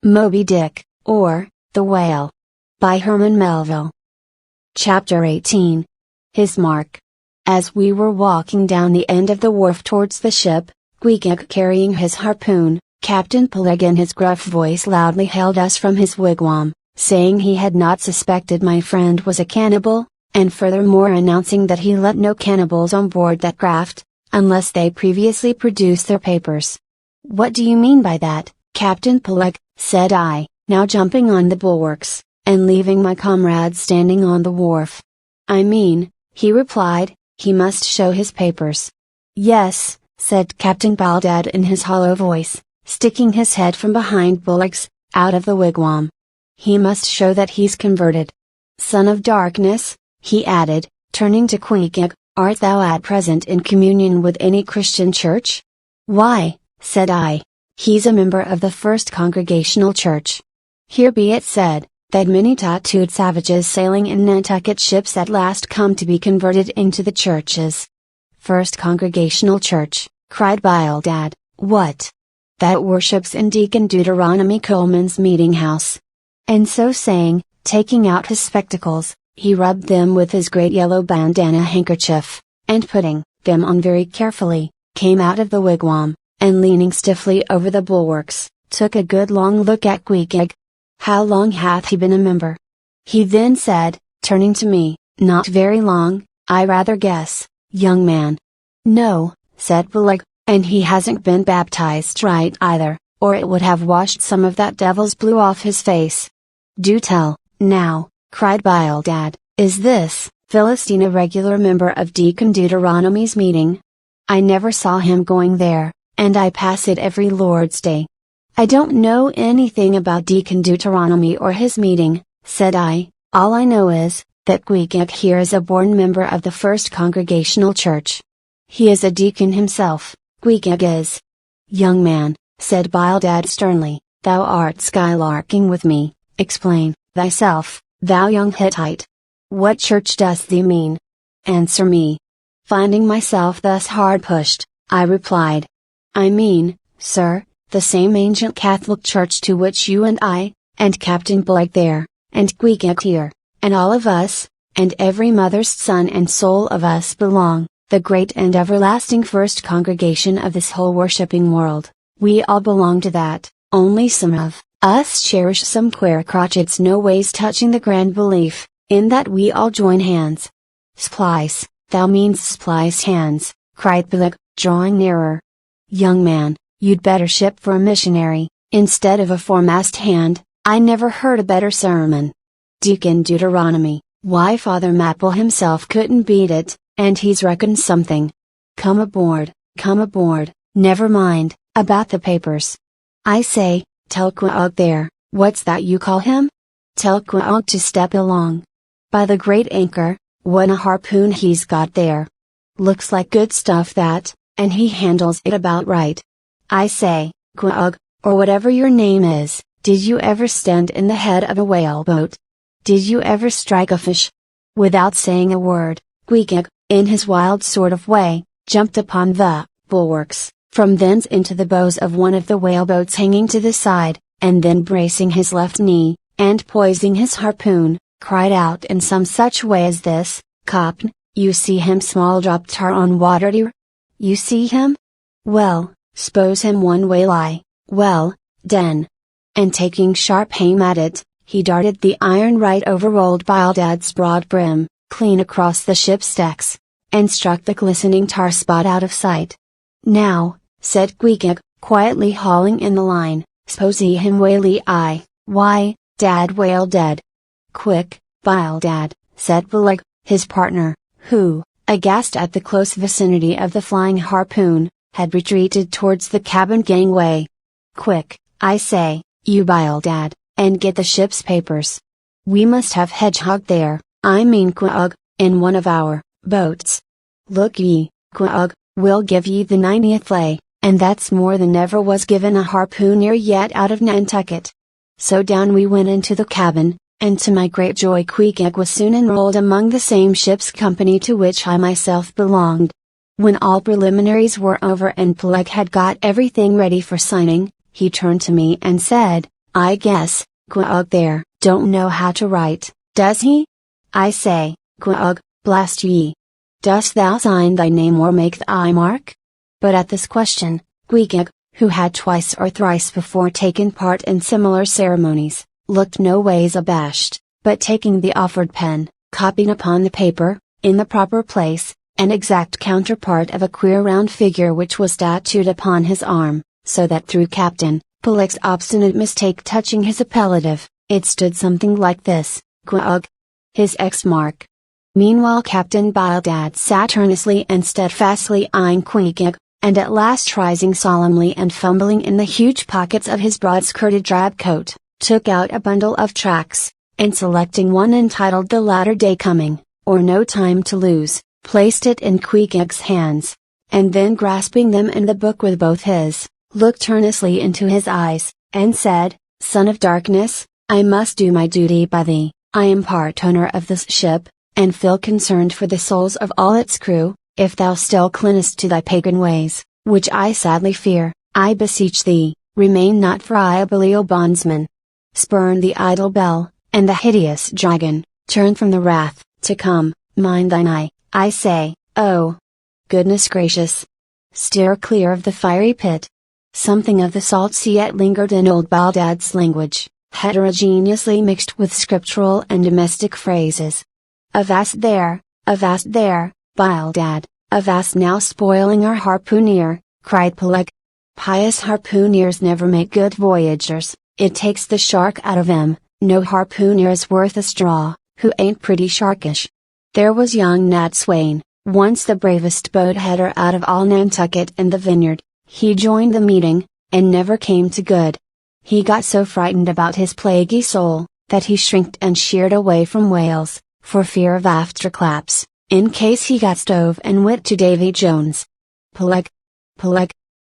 Moby Dick, or, The Whale. By Herman Melville. Chapter 18. His Mark. As we were walking down the end of the wharf towards the ship, Queequeg carrying his harpoon, Captain Peleg in his gruff voice loudly hailed us from his wigwam, saying he had not suspected my friend was a cannibal, and furthermore announcing that he let no cannibals on board that craft, unless they previously produced their papers. "What do you mean by that, Captain Peleg?" said I, now jumping on the bulwarks, and leaving my comrades standing on the wharf. "I mean," he replied, "he must show his papers." "Yes," said Captain Baldad in his hollow voice, sticking his head from behind bulwarks, out of the wigwam. "He must show that he's converted. Son of darkness," he added, turning to Queequeg, "art thou at present in communion with any Christian church?" "Why," said I, "he's a member of the First Congregational Church. Here be it said, that many tattooed savages sailing in Nantucket ships at last come to be converted into the churches." "First Congregational Church," cried Bildad, "what? That worships in Deacon Deuteronomy Coleman's meeting house." And so saying, taking out his spectacles, he rubbed them with his great yellow bandana handkerchief, and putting them on very carefully, came out of the wigwam, and leaning stiffly over the bulwarks, took a good long look at Queequeg. "How long hath he been a member?" he then said, turning to me. "Not very long, I rather guess, young man." "No," said Peleg, "and he hasn't been baptized right either, or it would have washed some of that devil's blue off his face." "Do tell, now," cried Bildad, "is this Philistine a regular member of Deacon Deuteronomy's meeting? I never saw him going there, and I pass it every Lord's Day." "I don't know anything about Deacon Deuteronomy or his meeting," said I. "All I know is, that Queequeg here is a born member of the First Congregational Church. He is a deacon himself, Queequeg is." "Young man," said Bildad sternly, "thou art skylarking with me. Explain thyself, thou young Hittite. What church dost thee mean? Answer me." Finding myself thus hard pushed, I replied, "I mean, sir, the same ancient Catholic Church to which you and I, and Captain Peleg there, and Queequeg here, and all of us, and every mother's son and soul of us belong, the great and everlasting First Congregation of this whole worshipping world. We all belong to that, only some of us cherish some queer crotchets no ways touching the grand belief, in that we all join hands." "Splice, thou means splice hands," cried Peleg, drawing nearer. "Young man, you'd better ship for a missionary, instead of a foremast hand. I never heard a better sermon. Deacon Deuteronomy, why Father Maple himself couldn't beat it, and he's reckoned something. Come aboard, never mind, about the papers. I say, tell Queequeg there, what's that you call him? Tell Queequeg to step along. By the great anchor, what a harpoon he's got there. Looks like good stuff that, and he handles it about right. I say, Queequeg, or whatever your name is, did you ever stand in the head of a whaleboat? Did you ever strike a fish?" Without saying a word, Queequeg, in his wild sort of way, jumped upon the bulwarks, from thence into the bows of one of the whaleboats hanging to the side, and then bracing his left knee, and poising his harpoon, cried out in some such way as this, "Cap'n, you see him small drop tar on water dear? You see him? Well, s'pose him one whale eye, well, den." And taking sharp aim at it, he darted the iron right over old Bildad's broad brim, clean across the ship's decks, and struck the glistening tar spot out of sight. "Now," said Queequeg, quietly hauling in the line, "s'pose he him whaley eye, why, dad whale dead." "Quick, Bildad," said Peleg, his partner, who, aghast at the close vicinity of the flying harpoon, had retreated towards the cabin gangway. "Quick, I say, you Bildad, and get the ship's papers. We must have Hedgehog there, I mean Queequeg, in one of our boats. Look ye, Queequeg, we'll give ye the 90th lay, and that's more than ever was given a harpooner yet out of Nantucket." So down we went into the cabin, and to my great joy Queequeg was soon enrolled among the same ship's company to which I myself belonged. When all preliminaries were over and Peleg had got everything ready for signing, he turned to me and said, I guess, Quag there, don't know how to write, does he? I say, Quag, blast ye! Dost thou sign thy name or make thy mark? But at this question, Queequeg, who had twice or thrice before taken part in similar ceremonies, looked no ways abashed, but taking the offered pen, copied upon the paper, in the proper place, an exact counterpart of a queer round figure which was tattooed upon his arm, so that through Captain Ahhab's obstinate mistake touching his appellative, it stood something like this, Quag. His X mark. Meanwhile Captain Ahab sat earnestly and steadfastly eyeing Queequeg, and at last rising solemnly and fumbling in the huge pockets of his broad-skirted drab coat, took out a bundle of tracts, and selecting one entitled The Latter Day Coming, or No Time to Lose, placed it in Queequeg's hands, and then grasping them and the book with both his, looked earnestly into his eyes, and said, Son of darkness, I must do my duty by thee. I am part owner of this ship, and feel concerned for the souls of all its crew. If thou still clingest to thy pagan ways, which I sadly fear, I beseech thee, remain not friable bondsman. Spurn the idle bell, and the hideous dragon, turn from the wrath to come, mind thine eye, I say, oh! Goodness gracious! Steer clear of the fiery pit. Something of the salt sea yet lingered in old Baldad's language, heterogeneously mixed with scriptural and domestic phrases. Avast there, Bildad, avast now spoiling our harpooner, cried Peleg. Pious harpooneers never make good voyagers, it takes the shark out of them. No harpooner is worth a straw, who ain't pretty sharkish. There was young Nat Swain, once the bravest boat header out of all Nantucket and the Vineyard. He joined the meeting, and never came to good. He got so frightened about his plaguey soul, that he shrinked and sheered away from whales, for fear of afterclaps, in case he got stove and went to Davy Jones. Peleg,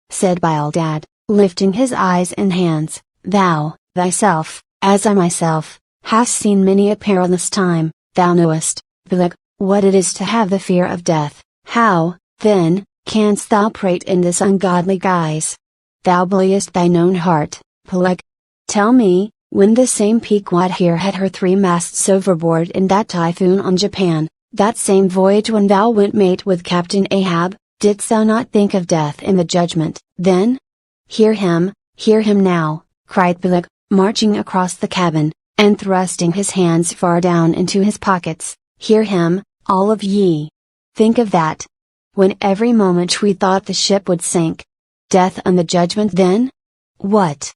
said Bildad, lifting his eyes and hands, thou, thyself, as I myself, hast seen many a perilous time, thou knowest, Peleg, what it is to have the fear of death. How, then, canst thou prate in this ungodly guise? Thou believest thine own heart, Peleg. Tell me, when the same Pequod here had her 3 masts overboard in that typhoon on Japan, that same voyage when thou went mate with Captain Ahab, didst thou not think of death in the judgment, then? Hear him now, cried Peleg, marching across the cabin, and thrusting his hands far down into his pockets. Hear him, all of ye. Think of that. When every moment we thought the ship would sink. Death and the judgment then? What?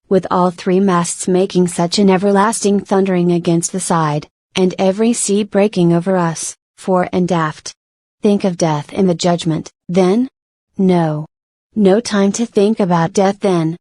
With all 3 masts making such an everlasting thundering against the side, and every sea breaking over us, fore and aft. Think of death in the judgment, then? No. No time to think about death then.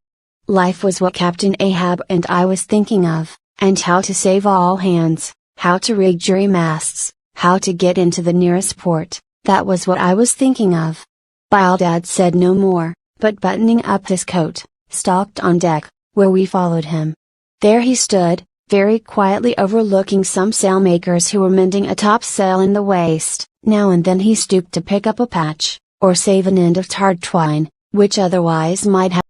Life was what Captain Ahab and I was thinking of, and how to save all hands, how to rig jury masts, how to get into the nearest port, that was what I was thinking of. Bildad said no more, but buttoning up his coat, stalked on deck, where we followed him. There he stood, very quietly overlooking some sailmakers who were mending a topsail in the waist. Now and then he stooped to pick up a patch, or save an end of tarred twine, which otherwise might have